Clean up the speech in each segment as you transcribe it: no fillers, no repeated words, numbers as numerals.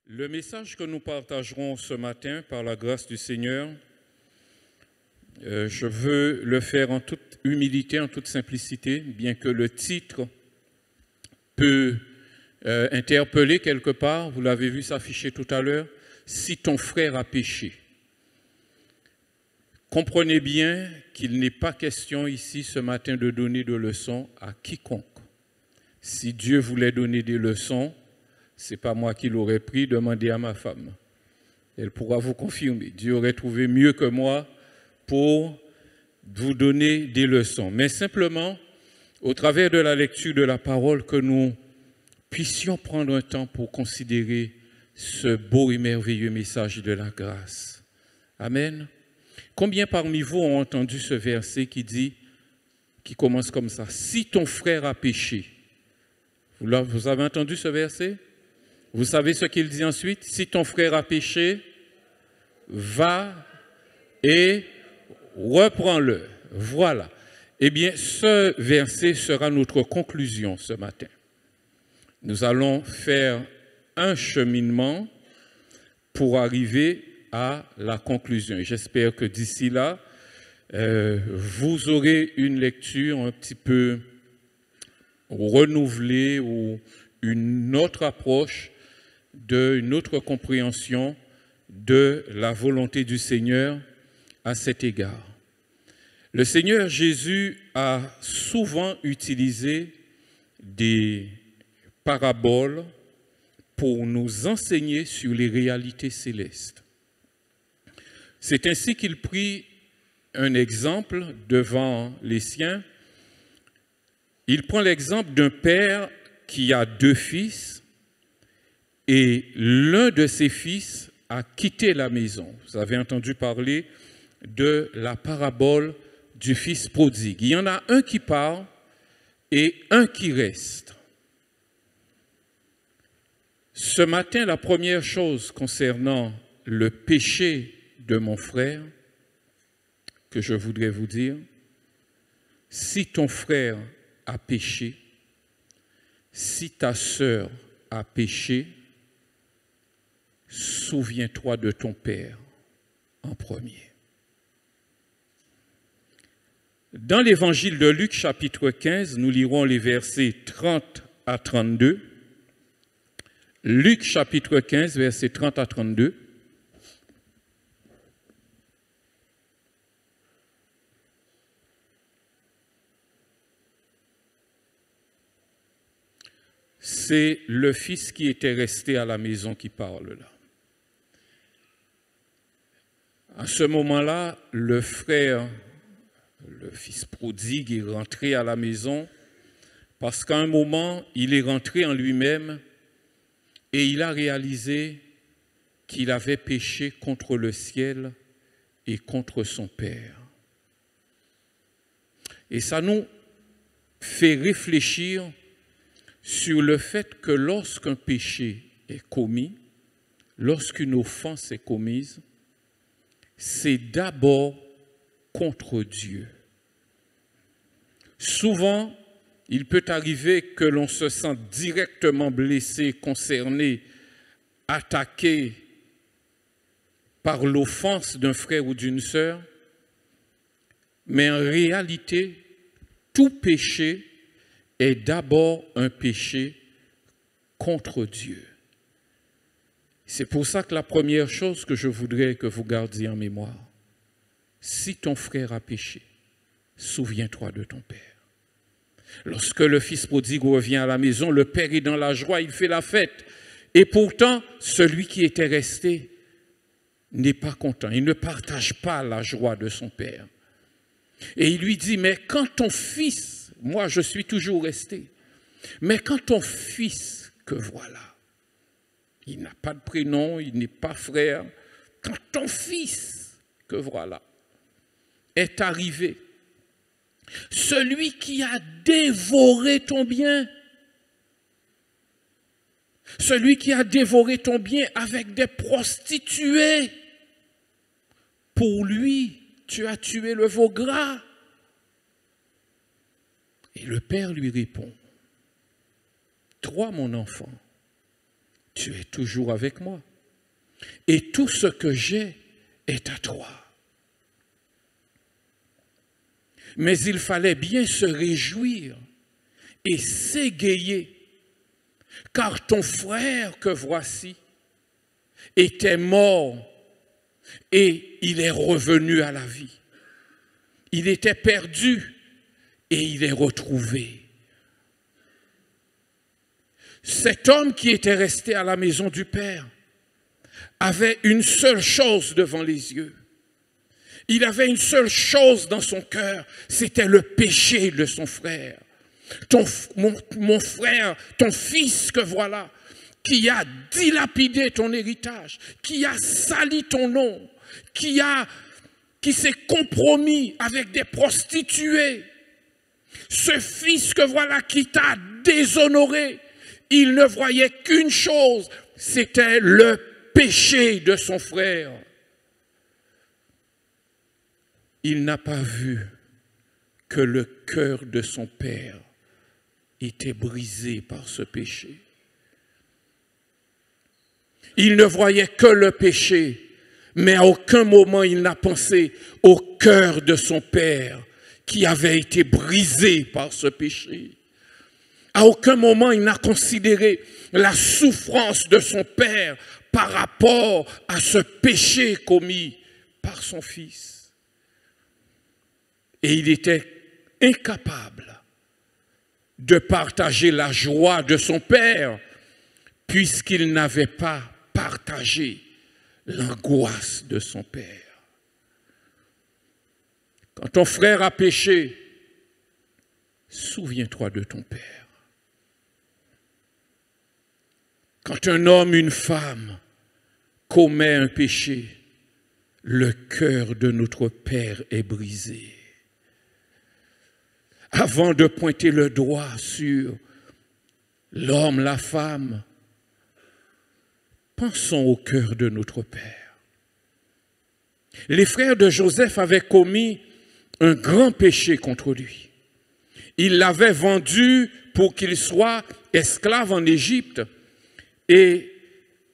Le message que nous partagerons ce matin par la grâce du Seigneur, je veux le faire en toute humilité, en toute simplicité, bien que le titre peut interpeller quelque part. Vous l'avez vu s'afficher tout à l'heure, « Si ton frère a péché ». Comprenez bien qu'il n'est pas question ici ce matin de donner de leçons à quiconque. Si Dieu voulait donner des leçons, ce n'est pas moi qui l'aurais pris, demandez à ma femme. Elle pourra vous confirmer. Dieu aurait trouvé mieux que moi pour vous donner des leçons. Mais simplement, au travers de la lecture de la parole, que nous puissions prendre un temps pour considérer ce beau et merveilleux message de la grâce. Amen. Combien parmi vous ont entendu ce verset qui commence comme ça? Si ton frère a péché. Vous avez entendu ce verset? Vous savez ce qu'il dit ensuite? Si ton frère a péché, va et reprends-le. Voilà. Eh bien, ce verset sera notre conclusion ce matin. Nous allons faire un cheminement pour arriver à la conclusion. J'espère que d'ici là, vous aurez une lecture un petit peu renouvelée ou une autre approche, une autre compréhension de la volonté du Seigneur à cet égard. Le Seigneur Jésus a souvent utilisé des paraboles pour nous enseigner sur les réalités célestes. C'est ainsi qu'il prit un exemple devant les siens. Il prend l'exemple d'un père qui a 2 fils et l'un de ses fils a quitté la maison. Vous avez entendu parler de la parabole du fils prodigue. Il y en a un qui part et un qui reste. Ce matin, la première chose concernant le péché de mon frère que je voudrais vous dire, si ton frère a péché, si ta sœur a péché, souviens-toi de ton père en premier. Dans l'évangile de Luc, chapitre 15, nous lirons les versets 30 à 32. Luc, chapitre 15, versets 30 à 32. C'est le fils qui était resté à la maison qui parle là. À ce moment-là, le frère, le fils prodigue, est rentré à la maison parce qu'à un moment, il est rentré en lui-même et il a réalisé qu'il avait péché contre le ciel et contre son Père. Et ça nous fait réfléchir sur le fait que lorsqu'un péché est commis, lorsqu'une offense est commise, c'est d'abord contre Dieu. Souvent, il peut arriver que l'on se sente directement blessé, concerné, attaqué par l'offense d'un frère ou d'une sœur, mais en réalité, tout péché est d'abord un péché contre Dieu. C'est pour ça que la première chose que je voudrais que vous gardiez en mémoire, si ton frère a péché, souviens-toi de ton père. Lorsque le fils prodigue revient à la maison, le père est dans la joie, il fait la fête. Et pourtant, celui qui était resté n'est pas content, il ne partage pas la joie de son père. Et il lui dit, mais quand ton fils, moi je suis toujours resté, mais quand ton fils que voilà, il n'a pas de prénom, il n'est pas frère, quand ton fils que voilà est arrivé, celui qui a dévoré ton bien, celui qui a dévoré ton bien avec des prostituées, pour lui, tu as tué le veau gras. Et le père lui répond, toi mon enfant, tu tu es toujours avec moi. Et tout ce que j'ai est à toi. Mais il fallait bien se réjouir et s'égayer, car ton frère que voici était mort et il est revenu à la vie. Il était perdu et il est retrouvé. Cet homme qui était resté à la maison du Père avait une seule chose devant les yeux. Il avait une seule chose dans son cœur, c'était le péché de son frère. Mon frère, ton fils que voilà, qui a dilapidé ton héritage, qui a sali ton nom, qui s'est compromis avec des prostituées. Ce fils que voilà qui t'a déshonoré, il ne voyait qu'une chose, c'était le péché de son frère. Il n'a pas vu que le cœur de son père était brisé par ce péché. Il ne voyait que le péché, mais à aucun moment il n'a pensé au cœur de son père qui avait été brisé par ce péché. À aucun moment il n'a considéré la souffrance de son père par rapport à ce péché commis par son fils. Et il était incapable de partager la joie de son père puisqu'il n'avait pas partagé l'angoisse de son père. Quand ton frère a péché, souviens-toi de ton père. Quand un homme, une femme commet un péché, le cœur de notre Père est brisé. Avant de pointer le doigt sur l'homme, la femme, pensons au cœur de notre Père. Les frères de Joseph avaient commis un grand péché contre lui. Ils l'avaient vendu pour qu'il soit esclave en Égypte et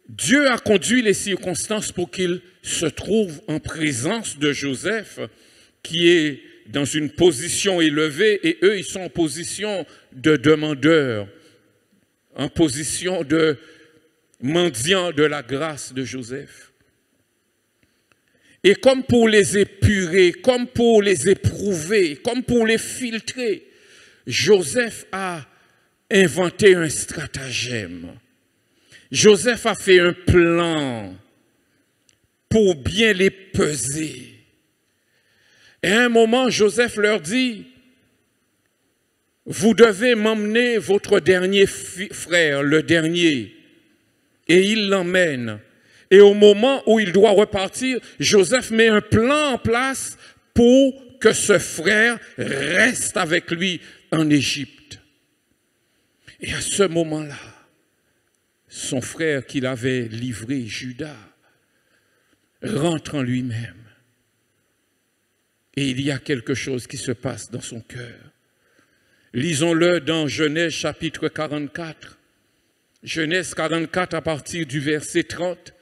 Dieu a conduit les circonstances pour qu'il se trouve en présence de Joseph qui est dans une position élevée et eux, ils sont en position de demandeurs, en position de mendiants de la grâce de Joseph. Et comme pour les épurer, comme pour les éprouver, comme pour les filtrer, Joseph a inventé un stratagème. Joseph a fait un plan pour bien les peser. Et à un moment, Joseph leur dit, vous devez m'emmener votre dernier frère, le dernier. Et il l'emmène. Et au moment où il doit repartir, Joseph met un plan en place pour que ce frère reste avec lui en Égypte. Et à ce moment-là, son frère qu'il avait livré, Judas, rentre en lui-même. Et il y a quelque chose qui se passe dans son cœur. Lisons-le dans Genèse chapitre 44. Genèse 44 à partir du verset 30.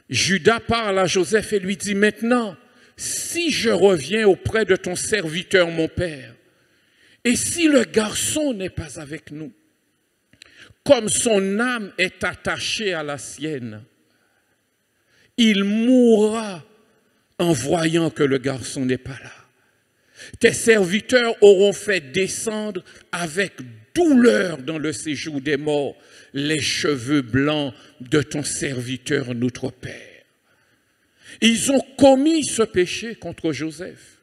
Judas parle à Joseph et lui dit, maintenant, si je reviens auprès de ton serviteur, mon père, et si le garçon n'est pas avec nous, comme son âme est attachée à la sienne, il mourra en voyant que le garçon n'est pas là. Tes serviteurs auront fait descendre avec douleur dans le séjour des morts les cheveux blancs de ton serviteur, notre Père. Ils ont commis ce péché contre Joseph,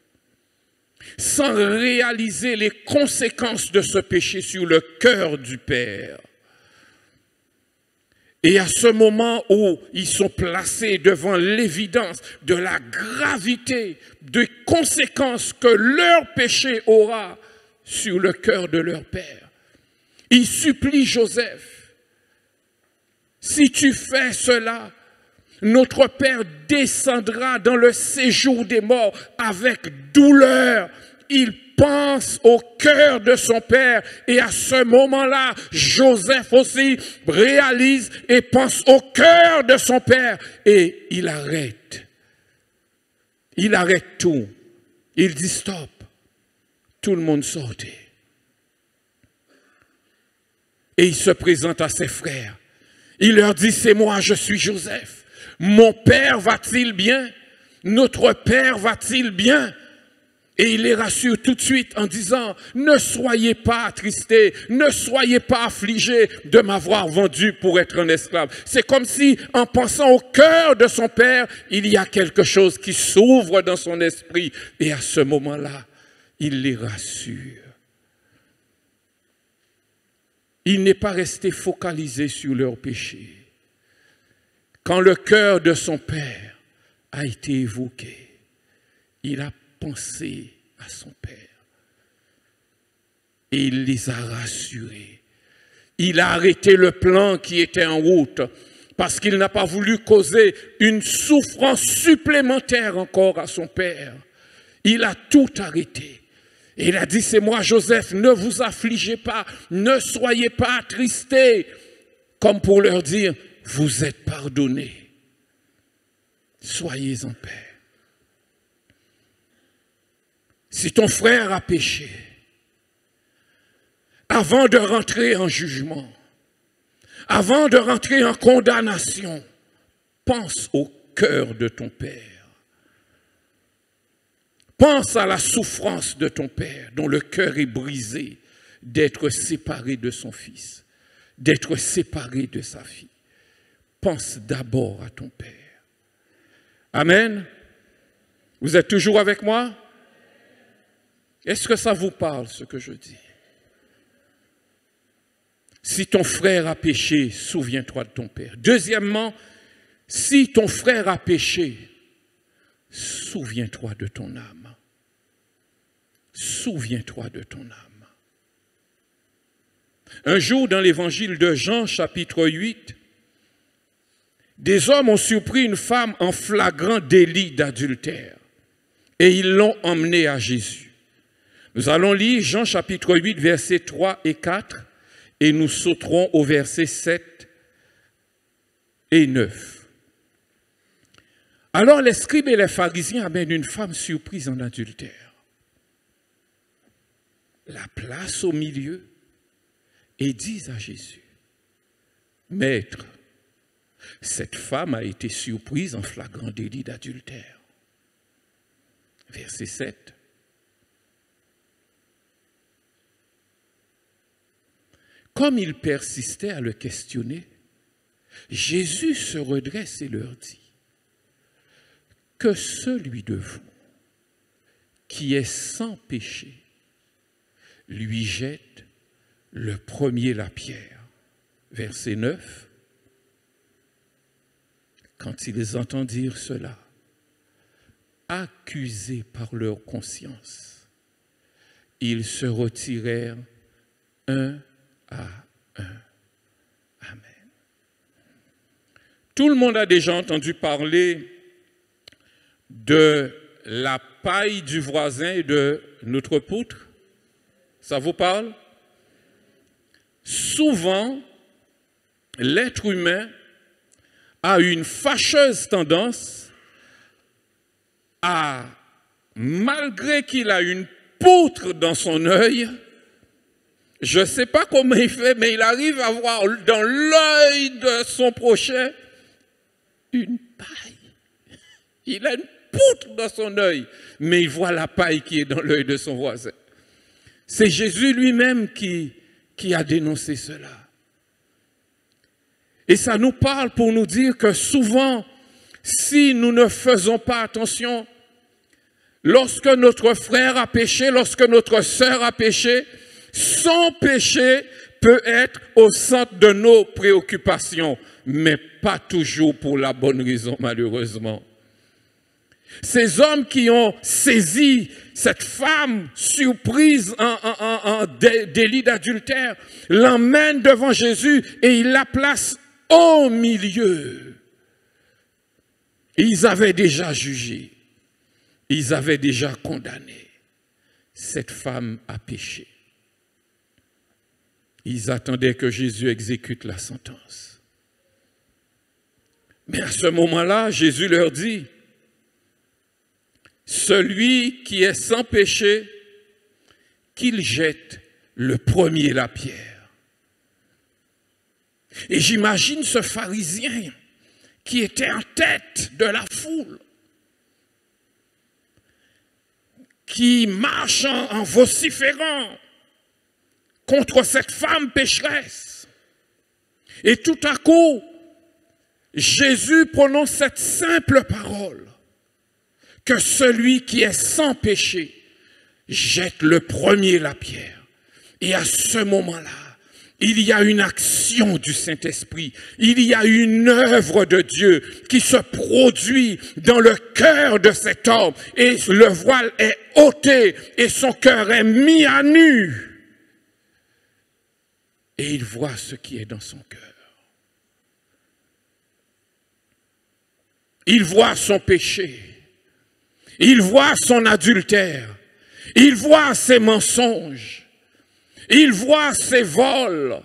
sans réaliser les conséquences de ce péché sur le cœur du Père. Et à ce moment où ils sont placés devant l'évidence de la gravité des conséquences que leur péché aura sur le cœur de leur père, ils supplient Joseph, si tu fais cela, notre père descendra dans le séjour des morts avec douleur, il pense au cœur de son père. Et à ce moment-là, Joseph aussi réalise et pense au cœur de son père. Et il arrête. Il arrête tout. Il dit stop. Tout le monde sortait. Et il se présente à ses frères. Il leur dit, c'est moi, je suis Joseph. Mon père va-t-il bien? Notre père va-t-il bien? Et il les rassure tout de suite en disant, ne soyez pas attristés, ne soyez pas affligés de m'avoir vendu pour être un esclave. C'est comme si, en pensant au cœur de son père, il y a quelque chose qui s'ouvre dans son esprit. Et à ce moment-là, il les rassure. Il n'est pas resté focalisé sur leur péché. Quand le cœur de son père a été évoqué, il a pensé à son père. Et il les a rassurés. Il a arrêté le plan qui était en route parce qu'il n'a pas voulu causer une souffrance supplémentaire encore à son père. Il a tout arrêté. Et il a dit, c'est moi Joseph, ne vous affligez pas, ne soyez pas attristés, comme pour leur dire, vous êtes pardonnés. Soyez en paix. Si ton frère a péché, avant de rentrer en jugement, avant de rentrer en condamnation, pense au cœur de ton père. Pense à la souffrance de ton père, dont le cœur est brisé d'être séparé de son fils, d'être séparé de sa fille. Pense d'abord à ton père. Amen. Vous êtes toujours avec moi? Est-ce que ça vous parle, ce que je dis? Si ton frère a péché, souviens-toi de ton père. Deuxièmement, si ton frère a péché, souviens-toi de ton âme. Souviens-toi de ton âme. Un jour, dans l'évangile de Jean, chapitre 8, des hommes ont surpris une femme en flagrant délit d'adultère et ils l'ont emmenée à Jésus. Nous allons lire Jean chapitre 8, versets 3 et 4 et nous sauterons au verset 7 et 9. Alors les scribes et les pharisiens amènent une femme surprise en adultère. La placent au milieu et disent à Jésus, « Maître, cette femme a été surprise en flagrant délit d'adultère. » Verset 7. Comme il persistait à le questionner, Jésus se redresse et leur dit, « Que celui de vous qui est sans péché lui jette le premier la pierre. » Verset 9. Quand ils entendirent cela, accusés par leur conscience, ils se retirèrent un à un. Amen. Tout le monde a déjà entendu parler de la paille du voisin et de notre poutre. Ça vous parle? Souvent, l'être humain a une fâcheuse tendance à, malgré qu'il a une poutre dans son œil, je ne sais pas comment il fait, mais il arrive à voir dans l'œil de son prochain une paille. Il a une poutre dans son œil, mais il voit la paille qui est dans l'œil de son voisin. C'est Jésus lui-même qui a dénoncé cela. Et ça nous parle pour nous dire que souvent, si nous ne faisons pas attention, lorsque notre frère a péché, lorsque notre sœur a péché, son péché peut être au centre de nos préoccupations, mais pas toujours pour la bonne raison, malheureusement. Ces hommes qui ont saisi cette femme surprise en délit d'adultère l'emmènent devant Jésus et ils la placent au milieu. Ils avaient déjà jugé, ils avaient déjà condamné. cette femme a péché. Ils attendaient que Jésus exécute la sentence. Mais à ce moment-là, Jésus leur dit, celui qui est sans péché, qu'il jette le premier la pierre. Et j'imagine ce pharisien qui était en tête de la foule, qui marche en vociférant contre cette femme pécheresse. Et tout à coup, Jésus prononce cette simple parole, que celui qui est sans péché jette le premier la pierre. Et à ce moment-là, il y a une action du Saint-Esprit, il y a une œuvre de Dieu qui se produit dans le cœur de cet homme. Et le voile est ôté et son cœur est mis à nu. Et il voit ce qui est dans son cœur. Il voit son péché. Il voit son adultère. Il voit ses mensonges. Il voit ses vols.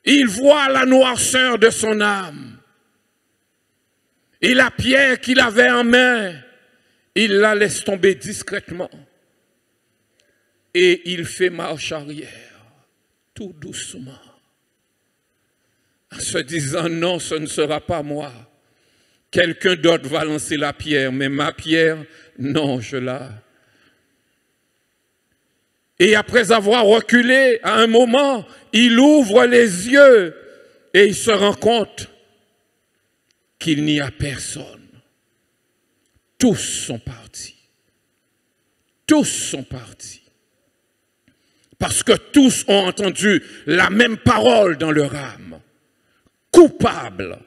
Il voit la noirceur de son âme. Et la pierre qu'il avait en main, il la laisse tomber discrètement. Et il fait marche arrière, tout doucement, en se disant, non, ce ne sera pas moi. Quelqu'un d'autre va lancer la pierre, mais ma pierre, non, je la... Et après avoir reculé, à un moment, il ouvre les yeux et il se rend compte qu'il n'y a personne. Tous sont partis. Tous sont partis. Parce que tous ont entendu la même parole dans leur âme. Coupable,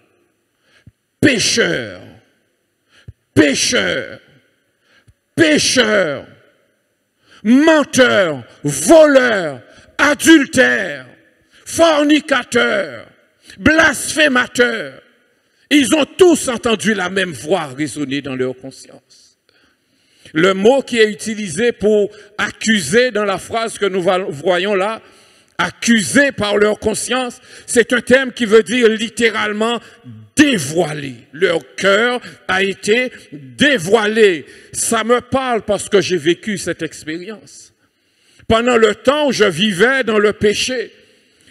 pécheur, pécheur, pécheur, menteur, voleur, adultère, fornicateur, blasphémateur. Ils ont tous entendu la même voix résonner dans leur conscience. Le mot qui est utilisé pour accuser dans la phrase que nous voyons là, accusés par leur conscience, c'est un terme qui veut dire littéralement dévoilé. Leur cœur a été dévoilé. Ça me parle parce que j'ai vécu cette expérience. Pendant le temps où je vivais dans le péché,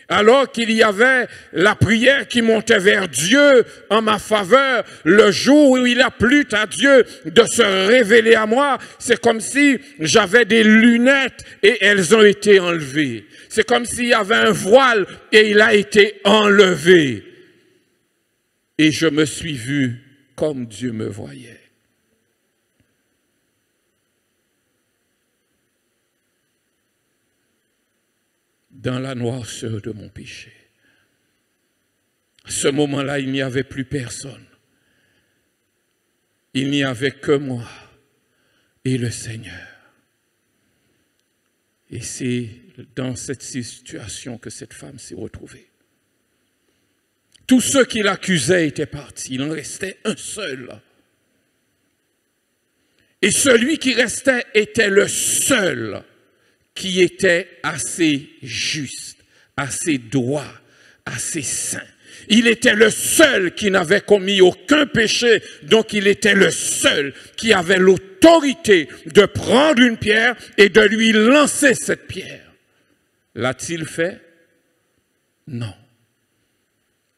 alors qu'il y avait la prière qui montait vers Dieu en ma faveur, le jour où il a plu à Dieu de se révéler à moi, c'est comme si j'avais des lunettes et elles ont été enlevées. C'est comme s'il y avait un voile et il a été enlevé. Et je me suis vu comme Dieu me voyait. Dans la noirceur de mon péché. À ce moment-là, il n'y avait plus personne. Il n'y avait que moi et le Seigneur. Et c'est dans cette situation que cette femme s'est retrouvée. Tous ceux qui l'accusaient étaient partis. Il en restait un seul. Et celui qui restait était le seul qui était assez juste, assez droit, assez saint. Il était le seul qui n'avait commis aucun péché, donc il était le seul qui avait l'autorité de prendre une pierre et de lui lancer cette pierre. L'a-t-il fait? Non.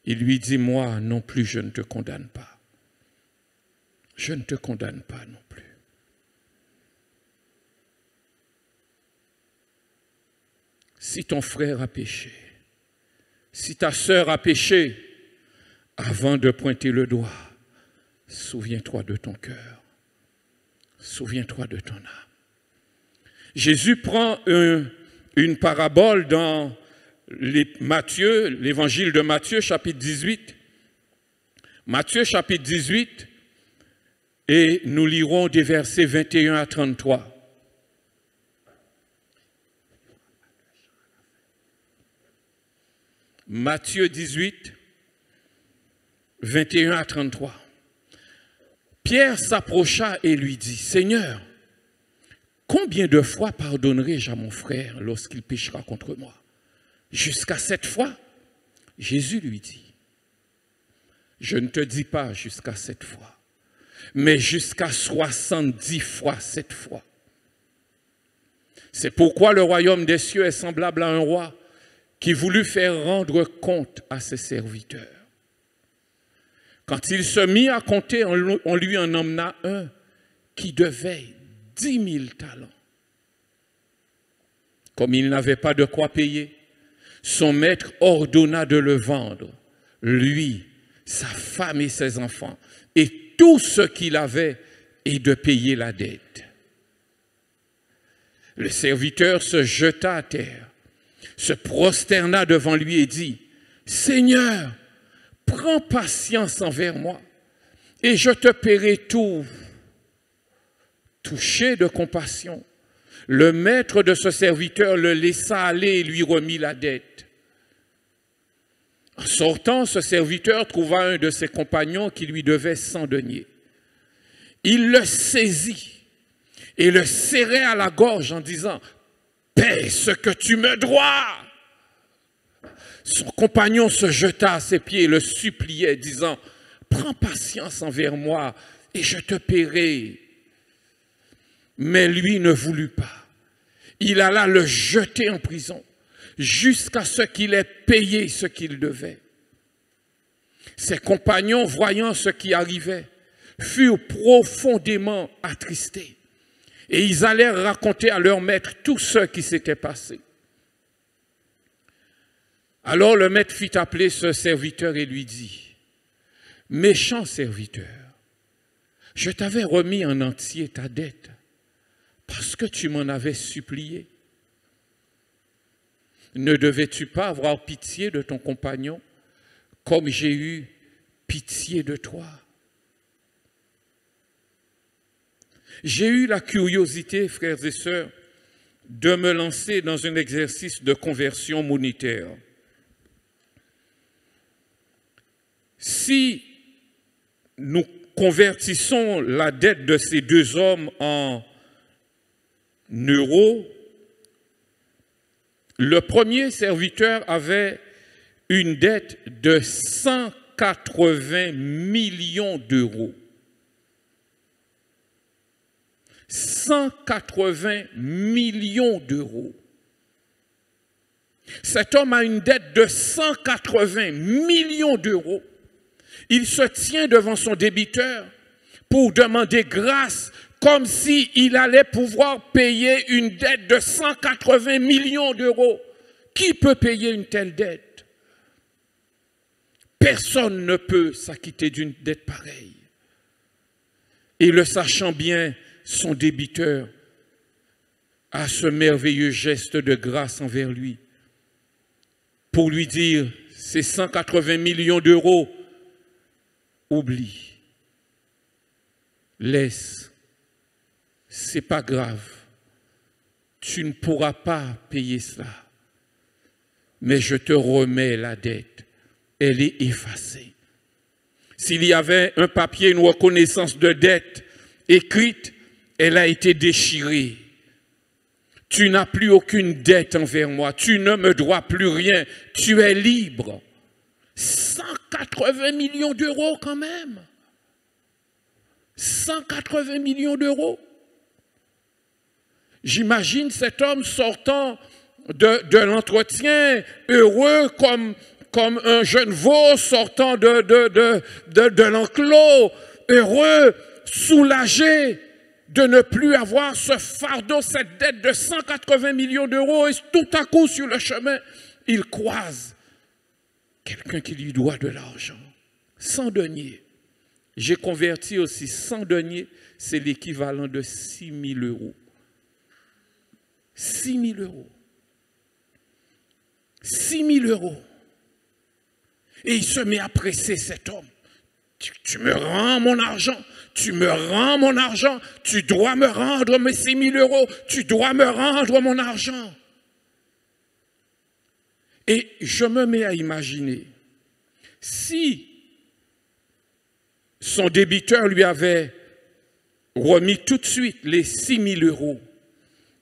Il lui dit, moi non plus, je ne te condamne pas. Je ne te condamne pas non plus. Si ton frère a péché, si ta sœur a péché, avant de pointer le doigt, souviens-toi de ton cœur. Souviens-toi de ton âme. Jésus prend une parabole dans l'évangile de Matthieu, chapitre 18. Matthieu, chapitre 18, et nous lirons des versets 21 à 33. Matthieu 18, 21 à 33. Pierre s'approcha et lui dit, « Seigneur, combien de fois pardonnerai-je à mon frère lorsqu'il péchera contre moi? Jusqu'à 7 fois? Jésus lui dit, je ne te dis pas jusqu'à 7 fois, mais jusqu'à 70 fois 7 fois. C'est pourquoi le royaume des cieux est semblable à un roi qui voulut faire rendre compte à ses serviteurs. Quand il se mit à compter, on lui en emmena un qui devait 10 000 talents. Comme il n'avait pas de quoi payer, son maître ordonna de le vendre, lui, sa femme et ses enfants, et tout ce qu'il avait, et de payer la dette. Le serviteur se jeta à terre, se prosterna devant lui et dit, « Seigneur, prends patience envers moi, et je te paierai tout. » Touché de compassion, le maître de ce serviteur le laissa aller et lui remit la dette. En sortant, ce serviteur trouva un de ses compagnons qui lui devait 100 deniers. Il le saisit et le serrait à la gorge en disant, « Paie ce que tu me dois !» Son compagnon se jeta à ses pieds et le suppliait, disant, « Prends patience envers moi et je te paierai. » Mais lui ne voulut pas. Il alla le jeter en prison jusqu'à ce qu'il ait payé ce qu'il devait. Ses compagnons, voyant ce qui arrivait, furent profondément attristés. Et ils allèrent raconter à leur maître tout ce qui s'était passé. Alors le maître fit appeler ce serviteur et lui dit, « Méchant serviteur, je t'avais remis en entier ta dette parce que tu m'en avais supplié. Ne devais-tu pas avoir pitié de ton compagnon comme j'ai eu pitié de toi? » J'ai eu la curiosité, frères et sœurs, de me lancer dans un exercice de conversion monétaire. Si nous convertissons la dette de ces deux hommes en euros, le premier serviteur avait une dette de 180 millions d'euros. 180 millions d'euros. Cet homme a une dette de 180 millions d'euros. Il se tient devant son débiteur pour demander grâce comme s'il allait pouvoir payer une dette de 180 millions d'euros. Qui peut payer une telle dette? Personne ne peut s'acquitter d'une dette pareille. Et le sachant bien, son débiteur a ce merveilleux geste de grâce envers lui pour lui dire, ces 180 millions d'euros, oublie, laisse, c'est pas grave, tu ne pourras pas payer cela, mais je te remets la dette, elle est effacée. S'il y avait un papier, une reconnaissance de dette écrite, elle a été déchirée. Tu n'as plus aucune dette envers moi. Tu ne me dois plus rien. Tu es libre. 180 millions d'euros quand même. 180 millions d'euros. J'imagine cet homme sortant de l'entretien, heureux comme un jeune veau sortant de l'enclos, heureux, soulagé de ne plus avoir ce fardeau, cette dette de 180 millions d'euros. Et tout à coup, sur le chemin, il croise quelqu'un qui lui doit de l'argent. 100 deniers. J'ai converti aussi 100 deniers, c'est l'équivalent de 6 000 euros. 6 000 euros. 6 000 euros. Et il se met à presser cet homme. Tu me rends mon argent, tu me rends mon argent, tu dois me rendre mes 6 000 euros, tu dois me rendre mon argent. Et je me mets à imaginer, si son débiteur lui avait remis tout de suite les 6 000 euros,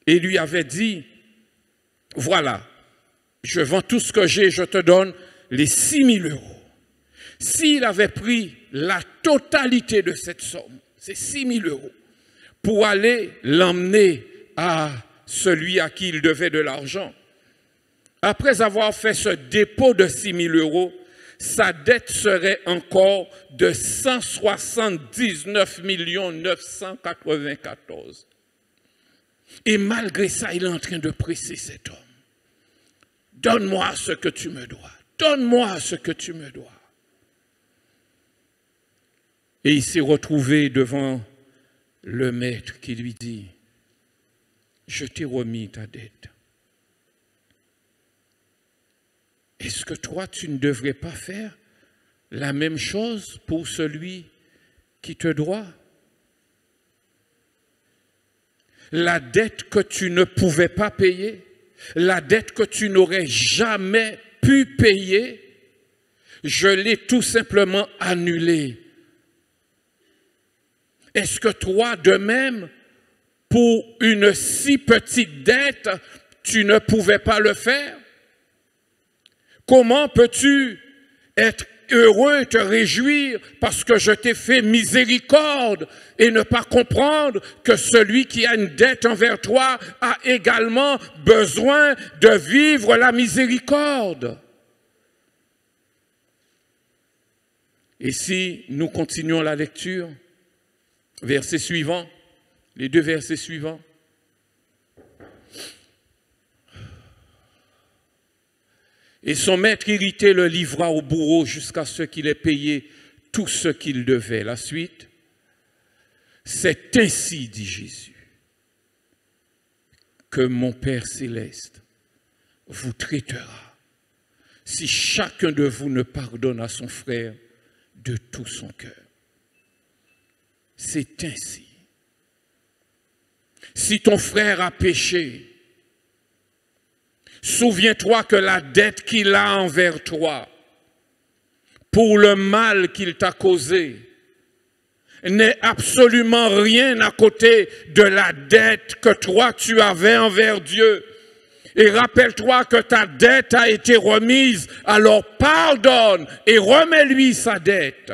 et lui avait dit, voilà, je vends tout ce que j'ai, je te donne les 6 000 euros. S'il avait pris la totalité de cette somme, ces 6 000 euros, pour aller l'emmener à celui à qui il devait de l'argent, après avoir fait ce dépôt de 6 000 euros, sa dette serait encore de 179 994. Et malgré ça, il est en train de presser cet homme. Donne-moi ce que tu me dois. Donne-moi ce que tu me dois. Et il s'est retrouvé devant le maître qui lui dit, je t'ai remis ta dette. Est-ce que toi, tu ne devrais pas faire la même chose pour celui qui te doit? La dette que tu ne pouvais pas payer, la dette que tu n'aurais jamais pu payer, je l'ai tout simplement annulée. Est-ce que toi, de même, pour une si petite dette, tu ne pouvais pas le faire? Comment peux-tu être heureux, te réjouir parce que je t'ai fait miséricorde et ne pas comprendre que celui qui a une dette envers toi a également besoin de vivre la miséricorde? Et si nous continuons la lecture, verset suivant, les 2 versets suivants. Et son maître irrité le livra au bourreau jusqu'à ce qu'il ait payé tout ce qu'il devait. La suite, c'est ainsi, dit Jésus, que mon Père céleste vous traitera si chacun de vous ne pardonne à son frère de tout son cœur. C'est ainsi. Si ton frère a péché, souviens-toi que la dette qu'il a envers toi, pour le mal qu'il t'a causé, n'est absolument rien à côté de la dette que toi tu avais envers Dieu. Et rappelle-toi que ta dette a été remise, alors pardonne et remets-lui sa dette.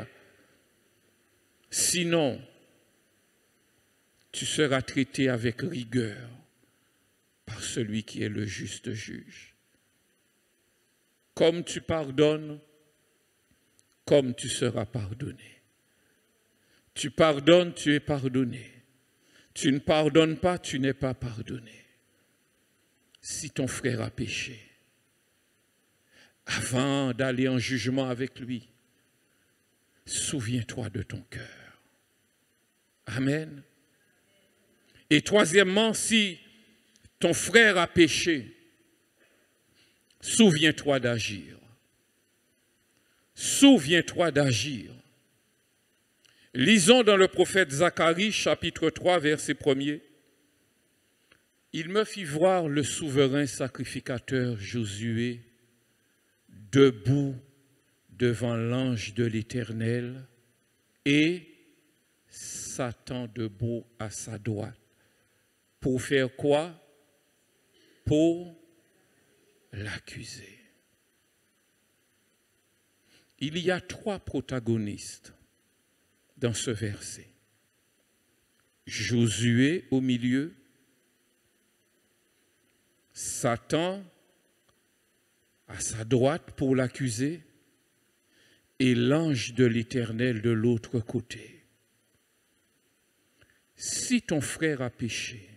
Sinon, tu seras traité avec rigueur par celui qui est le juste juge. Comme tu pardonnes, comme tu seras pardonné. Tu pardonnes, tu es pardonné. Tu ne pardonnes pas, tu n'es pas pardonné. Si ton frère a péché, avant d'aller en jugement avec lui, souviens-toi de ton cœur. Amen. Et troisièmement, si ton frère a péché, souviens-toi d'agir. Souviens-toi d'agir. Lisons dans le prophète Zacharie, chapitre 3, verset 1er. Il me fit voir le souverain sacrificateur Josué debout devant l'ange de l'Éternel et Satan debout à sa droite. Pour faire quoi? Pour l'accuser. Il y a 3 protagonistes dans ce verset. Josué au milieu, Satan à sa droite pour l'accuser et l'ange de l'Éternel de l'autre côté. Si ton frère a péché,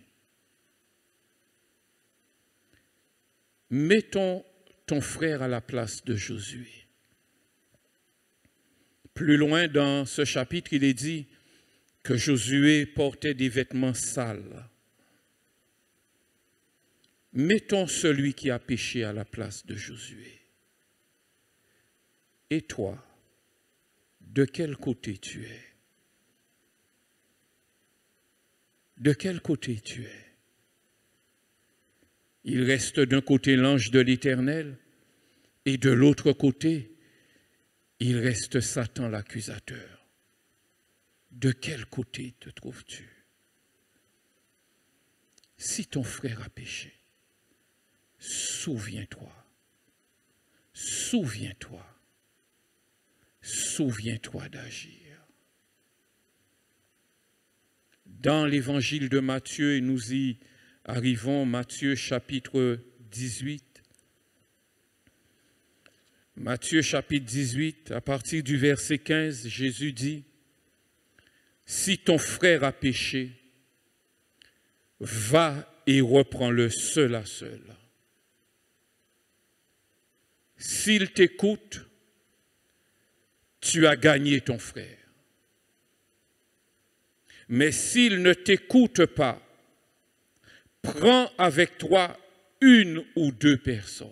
mettons ton frère à la place de Josué. Plus loin dans ce chapitre, il est dit que Josué portait des vêtements sales. Mettons celui qui a péché à la place de Josué. Et toi, de quel côté tu es? De quel côté tu es? Il reste d'un côté l'ange de l'Éternel et de l'autre côté, il reste Satan l'accusateur. De quel côté te trouves-tu? si ton frère a péché, souviens-toi, souviens-toi, souviens-toi d'agir. Dans l'évangile de Matthieu, et nous y arrivons, Matthieu chapitre 18. Matthieu chapitre 18, à partir du verset 15, Jésus dit, « Si ton frère a péché, va et reprends-le seul à seul. S'il t'écoute, tu as gagné ton frère. Mais s'il ne t'écoute pas, prends avec toi une ou deux personnes,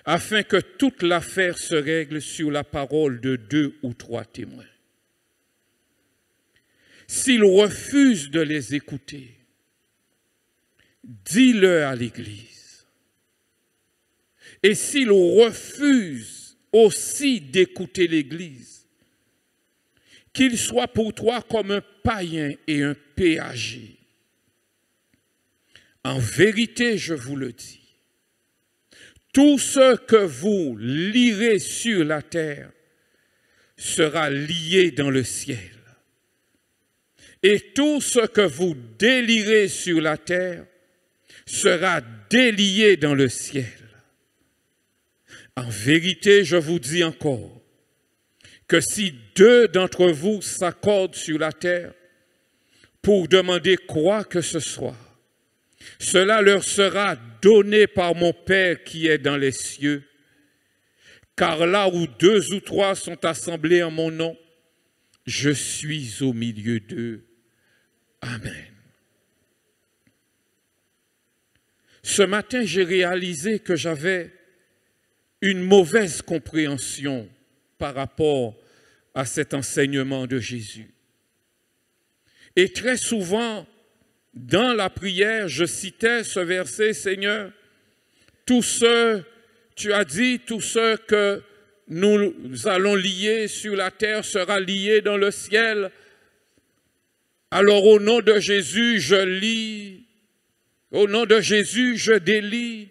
afin que toute l'affaire se règle sur la parole de 2 ou 3 témoins. S'il refuse de les écouter, dis-le à l'Église. Et s'il refuse aussi d'écouter l'Église, qu'il soit pour toi comme un païen et un péager. En vérité, je vous le dis, tout ce que vous lirez sur la terre sera lié dans le ciel. Et tout ce que vous délirez sur la terre sera délié dans le ciel. En vérité, je vous dis encore, que si 2 d'entre vous s'accordent sur la terre pour demander quoi que ce soit, cela leur sera donné par mon Père qui est dans les cieux. Car là où 2 ou 3 sont assemblés en mon nom, je suis au milieu d'eux. Amen. Ce matin, j'ai réalisé que j'avais une mauvaise compréhension par rapport à cet enseignement de Jésus. Et très souvent, dans la prière, je citais ce verset, Seigneur, tout ce, tu as dit, tout ce que nous allons lier sur la terre sera lié dans le ciel. Alors au nom de Jésus, je lis, au nom de Jésus, je délie.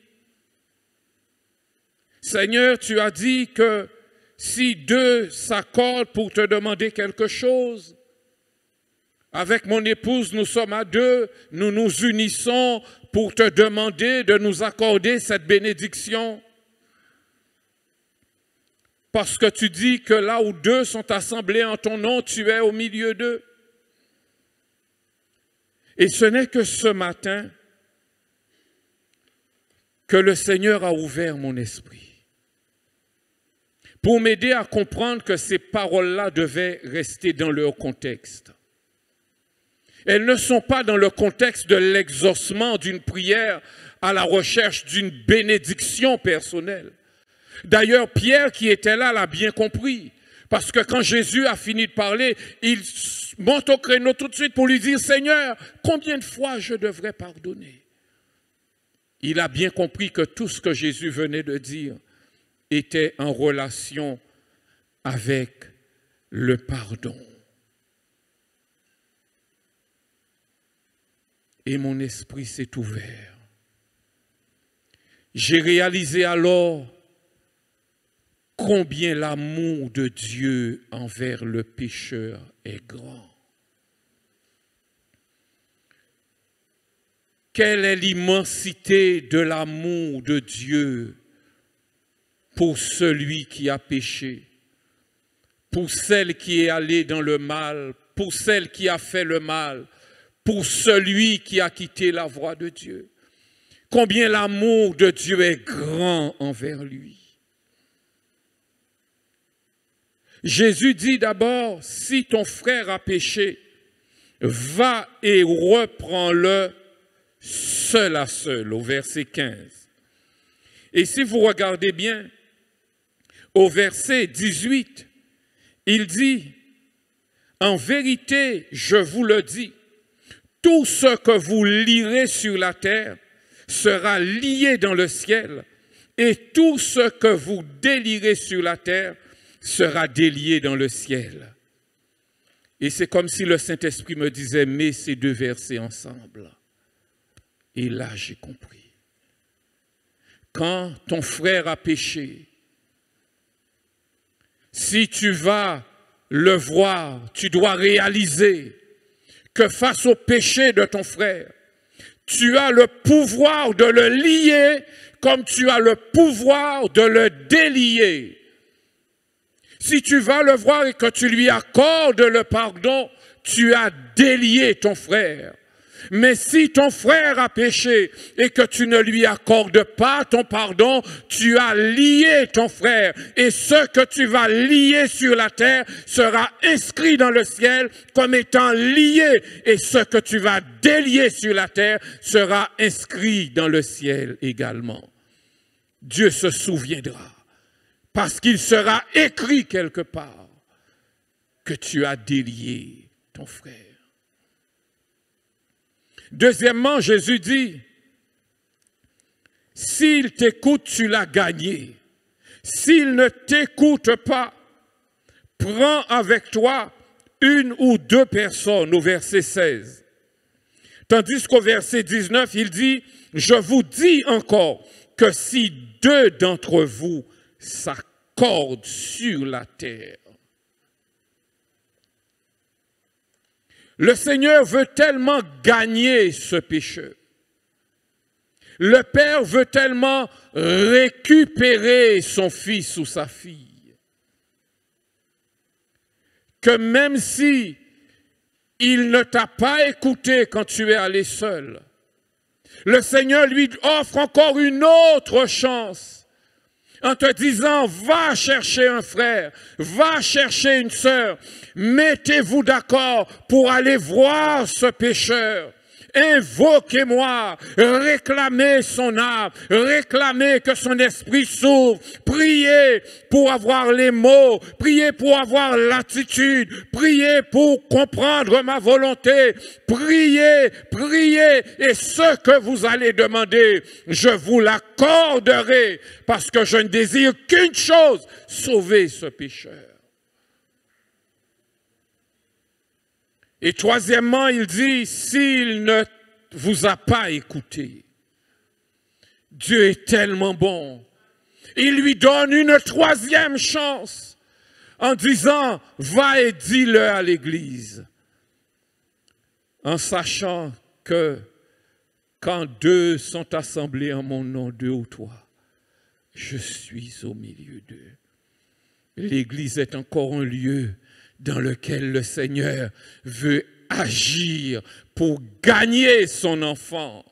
Seigneur, tu as dit que si 2 s'accordent pour te demander quelque chose, avec mon épouse, nous sommes à 2, nous nous unissons pour te demander de nous accorder cette bénédiction. Parce que tu dis que là où 2 sont assemblés en ton nom, tu es au milieu d'eux. Et ce n'est que ce matin que le Seigneur a ouvert mon esprit pour m'aider à comprendre que ces paroles-là devaient rester dans leur contexte. Elles ne sont pas dans le contexte de l'exaucement d'une prière à la recherche d'une bénédiction personnelle. D'ailleurs, Pierre qui était là l'a bien compris, parce que quand Jésus a fini de parler, il monte au créneau tout de suite pour lui dire « Seigneur, combien de fois je devrais pardonner ?» Il a bien compris que tout ce que Jésus venait de dire était en relation avec le pardon. Et mon esprit s'est ouvert. J'ai réalisé alors combien l'amour de Dieu envers le pécheur est grand. Quelle est l'immensité de l'amour de Dieu pour celui qui a péché, pour celle qui est allée dans le mal, pour celle qui a fait le mal, pour celui qui a quitté la voie de Dieu. Combien l'amour de Dieu est grand envers lui. Jésus dit d'abord, si ton frère a péché, va et reprends-le seul à seul, au verset 15. Et si vous regardez bien, au verset 18, il dit, en vérité, je vous le dis, tout ce que vous lirez sur la terre sera lié dans le ciel, et tout ce que vous délirez sur la terre sera délié dans le ciel. Et c'est comme si le Saint-Esprit me disait, mets ces 2 versets ensemble. Et là, j'ai compris. Quand ton frère a péché, si tu vas le voir, tu dois réaliser que face au péché de ton frère, tu as le pouvoir de le lier comme tu as le pouvoir de le délier. Si tu vas le voir et que tu lui accordes le pardon, tu as délié ton frère. Mais si ton frère a péché et que tu ne lui accordes pas ton pardon, tu as lié ton frère. Et ce que tu vas lier sur la terre sera inscrit dans le ciel comme étant lié. Et ce que tu vas délier sur la terre sera inscrit dans le ciel également. Dieu se souviendra parce qu'il sera écrit quelque part que tu as délié ton frère. Deuxièmement, Jésus dit, s'il t'écoute, tu l'as gagné. S'il ne t'écoute pas, prends avec toi une ou deux personnes au verset 16. Tandis qu'au verset 19, il dit, je vous dis encore que si deux d'entre vous s'accordent sur la terre, le Seigneur veut tellement gagner ce pécheur. Le Père veut tellement récupérer son fils ou sa fille que même si il ne t'a pas écouté quand tu es allé seul, le Seigneur lui offre encore une autre chance en te disant, va chercher un frère, va chercher une sœur, mettez-vous d'accord pour aller voir ce pécheur. Invoquez-moi, réclamez son âme, réclamez que son esprit s'ouvre, priez pour avoir les mots, priez pour avoir l'attitude, priez pour comprendre ma volonté, priez, priez, et ce que vous allez demander, je vous l'accorderai, parce que je ne désire qu'une chose, sauver ce pécheur. Et troisièmement, il dit, s'il ne vous a pas écouté, Dieu est tellement bon. Il lui donne une troisième chance en disant, va et dis-le à l'église. En sachant que quand deux sont assemblés en mon nom, deux ou trois, je suis au milieu d'eux. L'église est encore un lieu dans lequel le Seigneur veut agir pour gagner son enfant.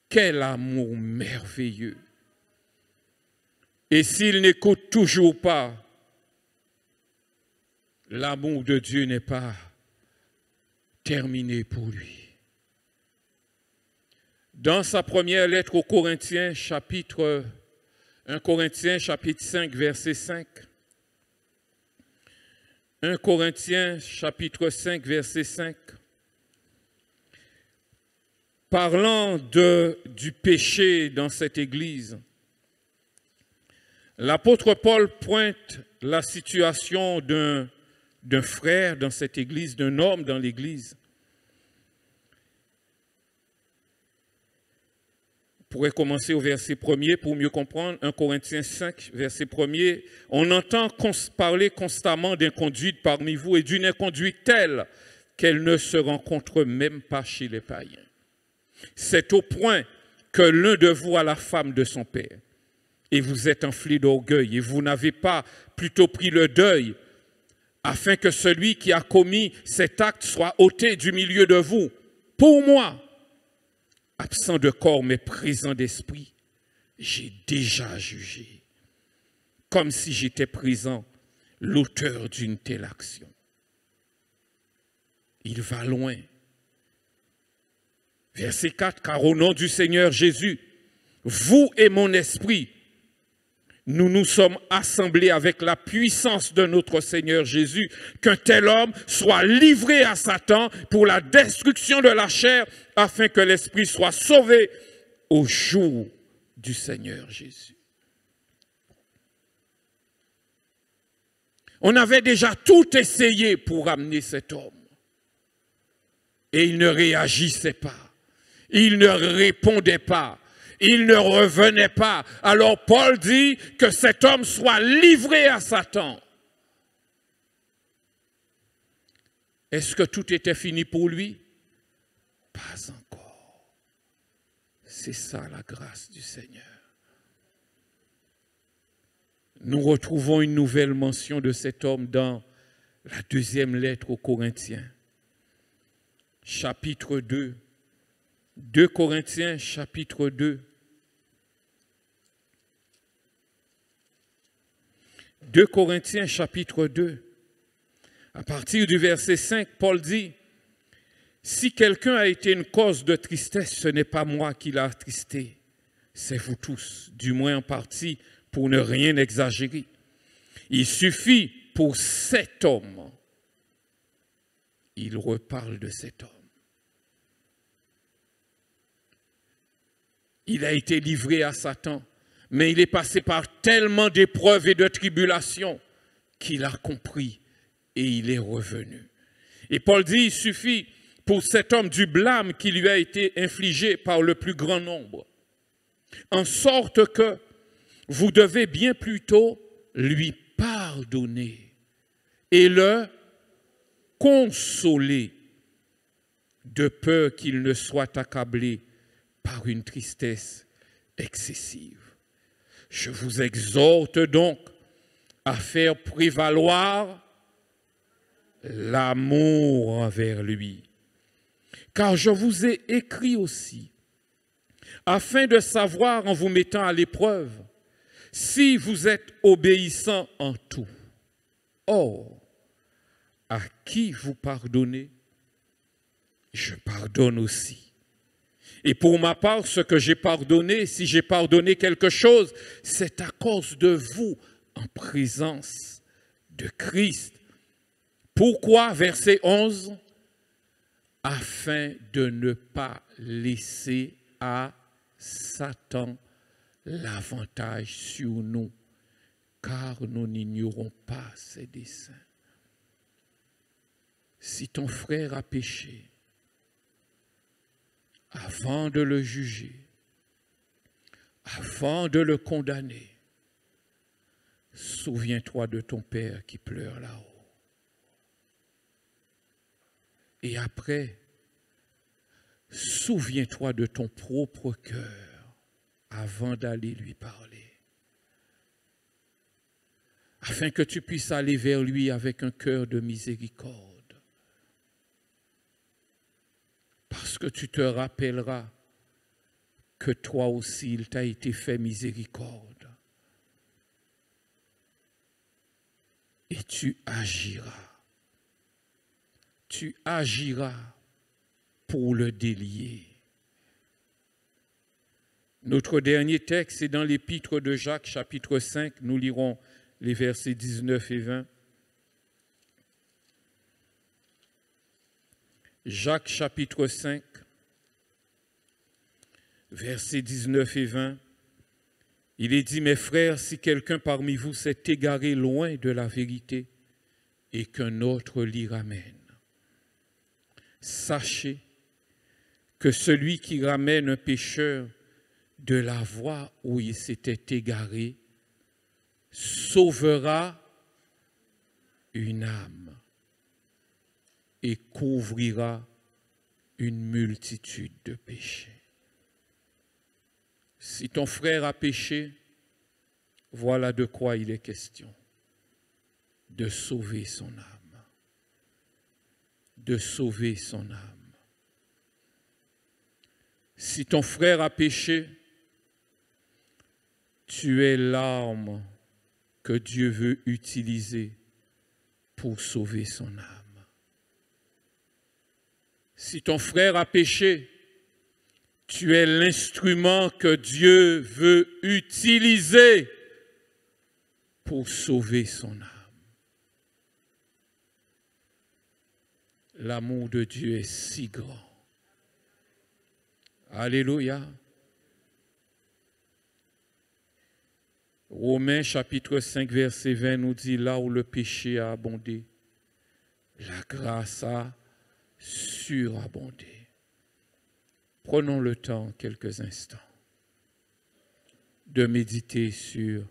Quel amour merveilleux! Et s'il n'écoute toujours pas, l'amour de Dieu n'est pas terminé pour lui. Dans sa première lettre aux Corinthiens, chapitre 1 Corinthiens, chapitre 5, verset 5, 1 Corinthiens, chapitre 5, verset 5. Parlant du péché dans cette église, l'apôtre Paul pointe la situation d'un frère dans cette église, d'un homme dans l'église. On pourrait commencer au verset 1er pour mieux comprendre. 1 Corinthiens 5, verset 1er. On entend parler constamment d'inconduite parmi vous et d'une inconduite telle qu'elle ne se rencontre même pas chez les païens. C'est au point que l'un de vous a la femme de son père et vous êtes enflé d'orgueil et vous n'avez pas plutôt pris le deuil afin que celui qui a commis cet acte soit ôté du milieu de vous. Pour moi, absent de corps mais présent d'esprit, j'ai déjà jugé, comme si j'étais présent, l'auteur d'une telle action. Il va loin. Verset 4, car au nom du Seigneur Jésus, vous et mon esprit, nous nous sommes assemblés avec la puissance de notre Seigneur Jésus, qu'un tel homme soit livré à Satan pour la destruction de la chair, afin que l'esprit soit sauvé au jour du Seigneur Jésus. On avait déjà tout essayé pour amener cet homme. Et il ne réagissait pas. Il ne répondait pas. Il ne revenait pas. Alors Paul dit que cet homme soit livré à Satan. Est-ce que tout était fini pour lui? Pas encore. C'est ça la grâce du Seigneur. Nous retrouvons une nouvelle mention de cet homme dans la deuxième lettre aux Corinthiens, chapitre 2. 2 Corinthiens, chapitre 2. 2 Corinthiens, chapitre 2. À partir du verset 5, Paul dit, « Si quelqu'un a été une cause de tristesse, ce n'est pas moi qui l'ai attristé, c'est vous tous, du moins en partie, pour ne rien exagérer. Il suffit pour cet homme. » Il reparle de cet homme. Il a été livré à Satan, mais il est passé par tellement d'épreuves et de tribulations qu'il a compris et il est revenu. Et Paul dit, il suffit pour cet homme du blâme qui lui a été infligé par le plus grand nombre, en sorte que vous devez bien plutôt lui pardonner et le consoler, de peur qu'il ne soit accablé par une tristesse excessive. Je vous exhorte donc à faire prévaloir l'amour envers lui. Car je vous ai écrit aussi, afin de savoir en vous mettant à l'épreuve, si vous êtes obéissant en tout. Or, à qui vous pardonnez, je pardonne aussi. Et pour ma part, ce que j'ai pardonné, si j'ai pardonné quelque chose, c'est à cause de vous en présence de Christ. Pourquoi, verset 11, afin de ne pas laisser à Satan l'avantage sur nous, car nous n'ignorons pas ses desseins. Si ton frère a péché, avant de le juger, avant de le condamner, souviens-toi de ton Père qui pleure là-haut. Et après, souviens-toi de ton propre cœur avant d'aller lui parler, afin que tu puisses aller vers lui avec un cœur de miséricorde. Parce que tu te rappelleras que toi aussi, il t'a été fait miséricorde. Et tu agiras. Tu agiras pour le délier. Notre dernier texte est dans l'épître de Jacques, chapitre 5. Nous lirons les versets 19 et 20. Jacques chapitre 5, versets 19 et 20, il est dit, « Mes frères, si quelqu'un parmi vous s'est égaré loin de la vérité et qu'un autre l'y ramène, sachez que celui qui ramène un pécheur de la voie où il s'était égaré sauvera une âme et couvrira une multitude de péchés. » Si ton frère a péché, voilà de quoi il est question. De sauver son âme. De sauver son âme. Si ton frère a péché, tu es l'arme que Dieu veut utiliser pour sauver son âme. Si ton frère a péché, tu es l'instrument que Dieu veut utiliser pour sauver son âme. L'amour de Dieu est si grand. Alléluia. Romains chapitre 5 verset 20 nous dit, là où le péché a abondé, la grâce a surabondé. Prenons le temps, quelques instants, de méditer sur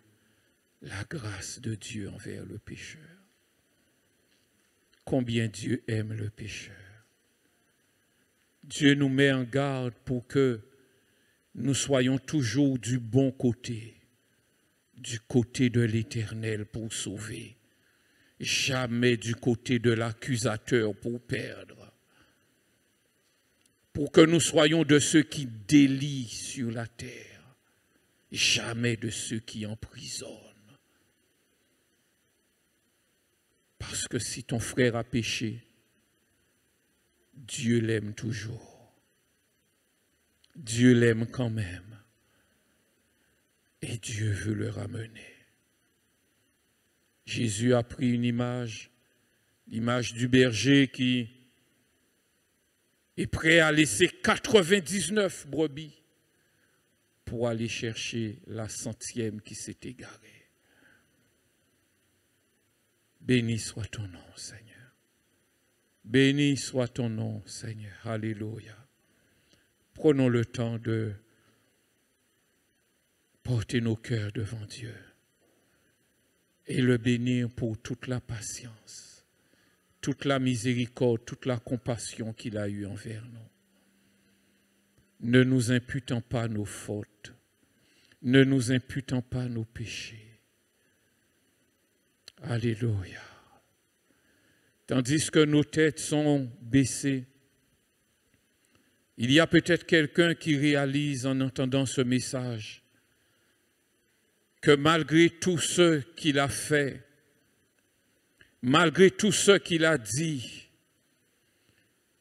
la grâce de Dieu envers le pécheur. Combien Dieu aime le pécheur. Dieu nous met en garde pour que nous soyons toujours du bon côté, du côté de l'Éternel pour sauver, jamais du côté de l'accusateur pour perdre, pour que nous soyons de ceux qui délient sur la terre, jamais de ceux qui emprisonnent. Parce que si ton frère a péché, Dieu l'aime toujours. Dieu l'aime quand même. Et Dieu veut le ramener. Jésus a pris une image, l'image du berger qui est prêt à laisser 99 brebis pour aller chercher la 100e qui s'est égarée. Béni soit ton nom, Seigneur. Béni soit ton nom, Seigneur. Alléluia. Prenons le temps de porter nos cœurs devant Dieu et le bénir pour toute la patience, toute la miséricorde, toute la compassion qu'il a eue envers nous. Ne nous imputant pas nos fautes, ne nous imputant pas nos péchés. Alléluia. Tandis que nos têtes sont baissées, il y a peut-être quelqu'un qui réalise en entendant ce message que malgré tout ce qu'il a fait, malgré tout ce qu'il a dit,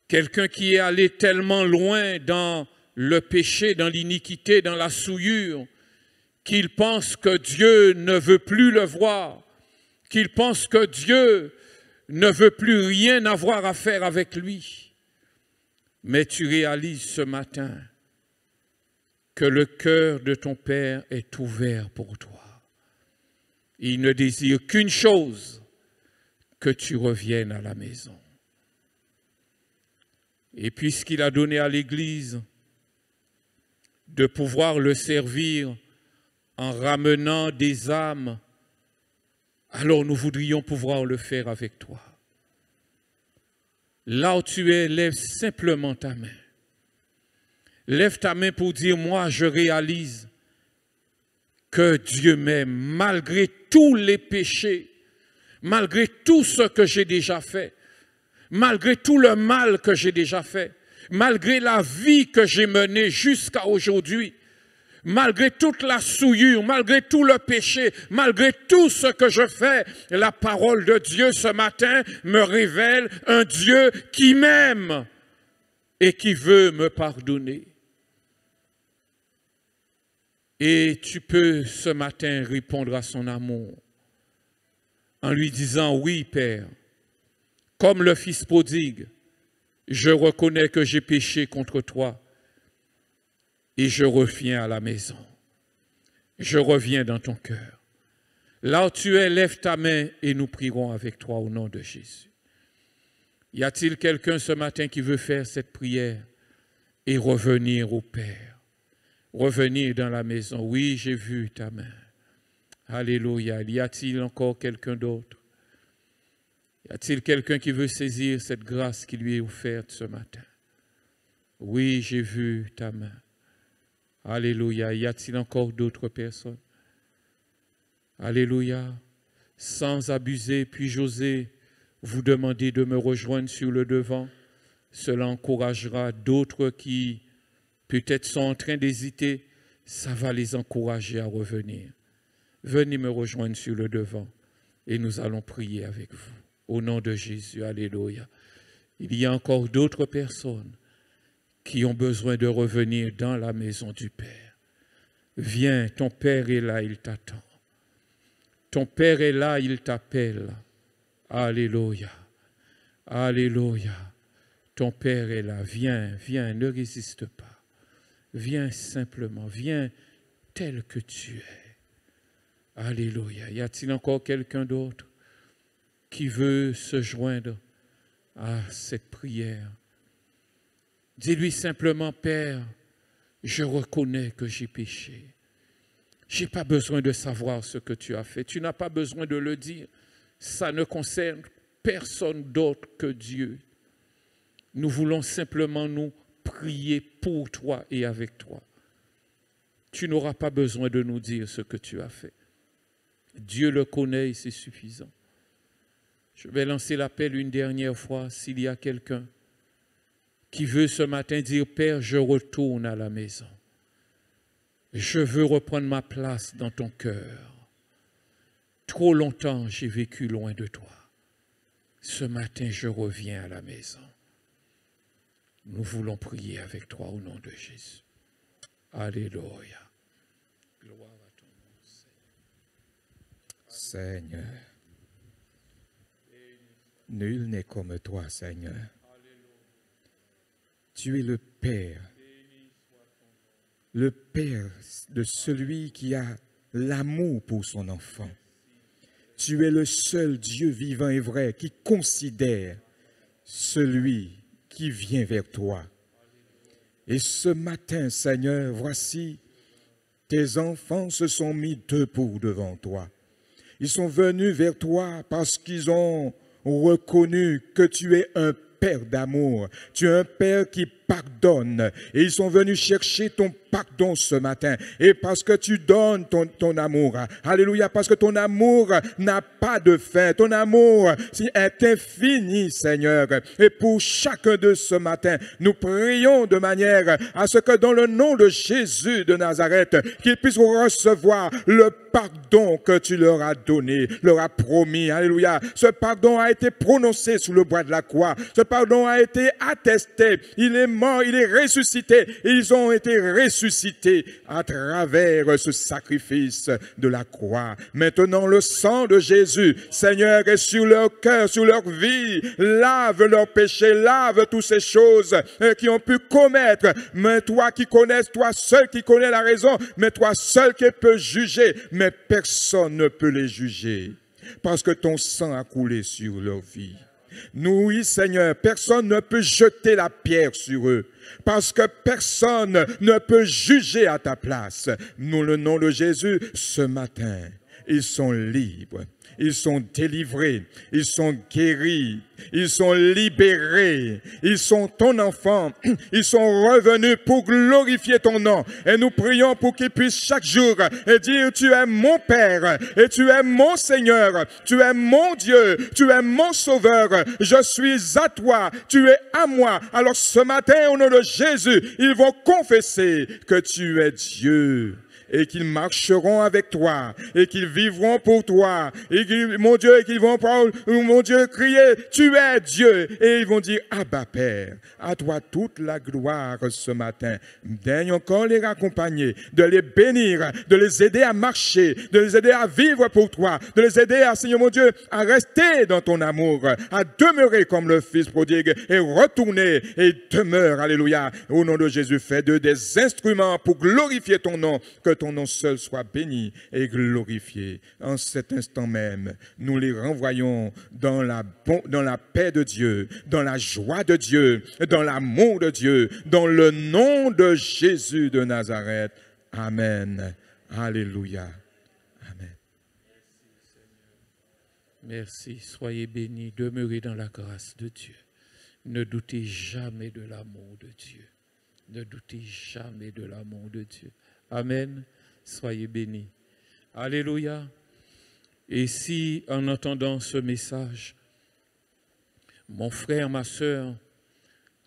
quelqu'un qui est allé tellement loin dans le péché, dans l'iniquité, dans la souillure, qu'il pense que Dieu ne veut plus le voir, qu'il pense que Dieu ne veut plus rien avoir à faire avec lui. Mais tu réalises ce matin que le cœur de ton Père est ouvert pour toi. Il ne désire qu'une chose, que tu reviennes à la maison. Et puisqu'il a donné à l'Église de pouvoir le servir en ramenant des âmes, alors nous voudrions pouvoir le faire avec toi. Là où tu es, lève simplement ta main. Lève ta main pour dire, moi je réalise que Dieu m'aime malgré tous les péchés, malgré tout ce que j'ai déjà fait, malgré tout le mal que j'ai déjà fait, malgré la vie que j'ai menée jusqu'à aujourd'hui. Malgré toute la souillure, malgré tout le péché, malgré tout ce que je fais, la parole de Dieu ce matin me révèle un Dieu qui m'aime et qui veut me pardonner. Et tu peux ce matin répondre à son amour en lui disant, oui Père, comme le fils prodigue, je reconnais que j'ai péché contre toi. Et je reviens à la maison. Je reviens dans ton cœur. Là où tu es, lève ta main et nous prierons avec toi au nom de Jésus. Y a-t-il quelqu'un ce matin qui veut faire cette prière et revenir au Père? Revenir dans la maison. Oui, j'ai vu ta main. Alléluia. Y a-t-il encore quelqu'un d'autre? Y a-t-il quelqu'un qui veut saisir cette grâce qui lui est offerte ce matin? Oui, j'ai vu ta main. Alléluia. Y a-t-il encore d'autres personnes? Alléluia. Sans abuser, puis-je oser vous demander de me rejoindre sur le devant? Cela encouragera d'autres qui peut-être sont en train d'hésiter. Ça va les encourager à revenir. Venez me rejoindre sur le devant et nous allons prier avec vous. Au nom de Jésus. Alléluia. Il y a encore d'autres personnes qui ont besoin de revenir dans la maison du Père. Viens, ton Père est là, il t'attend. Ton Père est là, il t'appelle. Alléluia. Alléluia. Ton Père est là. Viens, viens, ne résiste pas. Viens simplement, viens tel que tu es. Alléluia. Y a-t-il encore quelqu'un d'autre qui veut se joindre à cette prière? Dis-lui simplement, Père, je reconnais que j'ai péché. Je n'ai pas besoin de savoir ce que tu as fait. Tu n'as pas besoin de le dire. Ça ne concerne personne d'autre que Dieu. Nous voulons simplement nous prier pour toi et avec toi. Tu n'auras pas besoin de nous dire ce que tu as fait. Dieu le connaît et c'est suffisant. Je vais lancer l'appel une dernière fois s'il y a quelqu'un qui veut ce matin dire, Père, je retourne à la maison. Je veux reprendre ma place dans ton cœur. Trop longtemps, j'ai vécu loin de toi. Ce matin, je reviens à la maison. Nous voulons prier avec toi au nom de Jésus. Alléluia. Gloire à ton nom, Seigneur. Nul n'est comme toi, Seigneur. Tu es le Père de celui qui a l'amour pour son enfant. Tu es le seul Dieu vivant et vrai qui considère celui qui vient vers toi. Et ce matin, Seigneur, voici, tes enfants se sont mis debout devant toi. Ils sont venus vers toi parce qu'ils ont reconnu que tu es un Père d'amour. Tu es un Père qui pardonne. Et ils sont venus chercher ton pardon ce matin. Et parce que tu donnes ton amour. Alléluia. Parce que ton amour n'a pas de fin. Ton amour est infini, Seigneur. Et pour chacun de ce matin, nous prions de manière à ce que dans le nom de Jésus de Nazareth, qu'ils puissent recevoir le pardon que tu leur as donné, leur as promis. Alléluia. Ce pardon a été prononcé sous le bois de la croix. Ce pardon a été attesté. Il est mort, il est ressuscité. Ils ont été ressuscités à travers ce sacrifice de la croix. Maintenant, le sang de Jésus, Seigneur, est sur leur cœur, sur leur vie. Lave leurs péchés, lave toutes ces choses qui ont pu commettre. Mais toi qui connais, toi seul qui connais la raison, mais toi seul qui peux juger. Mais personne ne peut les juger parce que ton sang a coulé sur leur vie. Nous, oui, Seigneur, personne ne peut jeter la pierre sur eux parce que personne ne peut juger à ta place. Nous, le nom de Jésus, ce matin, ils sont libres. Ils sont délivrés, ils sont guéris, ils sont libérés, ils sont ton enfant, ils sont revenus pour glorifier ton nom. Et nous prions pour qu'ils puissent chaque jour dire, tu es mon Père et tu es mon Seigneur, tu es mon Dieu, tu es mon Sauveur, je suis à toi, tu es à moi. Alors ce matin, au nom de Jésus, ils vont confesser que tu es Dieu. Et qu'ils marcheront avec toi, et qu'ils vivront pour toi, et qu'ils, mon Dieu, et qu'ils vont, mon Dieu, crier, tu es Dieu, et ils vont dire, Abba Père, à toi toute la gloire ce matin. Daigne encore les accompagner, de les bénir, de les aider à marcher, de les aider à vivre pour toi, de les aider à, Seigneur mon Dieu, à rester dans ton amour, à demeurer comme le Fils prodigue, et retourner, et demeure, alléluia, au nom de Jésus, fais d'eux des instruments pour glorifier ton nom, que ton nom seul soit béni et glorifié. En cet instant même, nous les renvoyons dans la paix de Dieu, dans la joie de Dieu, dans l'amour de Dieu, dans le nom de Jésus de Nazareth. Amen. Alléluia. Amen. Merci, soyez bénis, demeurez dans la grâce de Dieu. Ne doutez jamais de l'amour de Dieu. Ne doutez jamais de l'amour de Dieu. Amen. Soyez bénis. Alléluia. Et si, en entendant ce message, mon frère, ma sœur,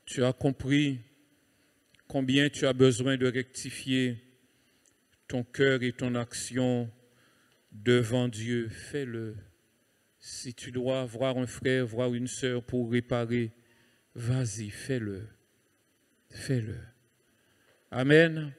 tu as compris combien tu as besoin de rectifier ton cœur et ton action devant Dieu, fais-le. Si tu dois voir un frère, voir une sœur pour réparer, vas-y, fais-le. Fais-le. Amen.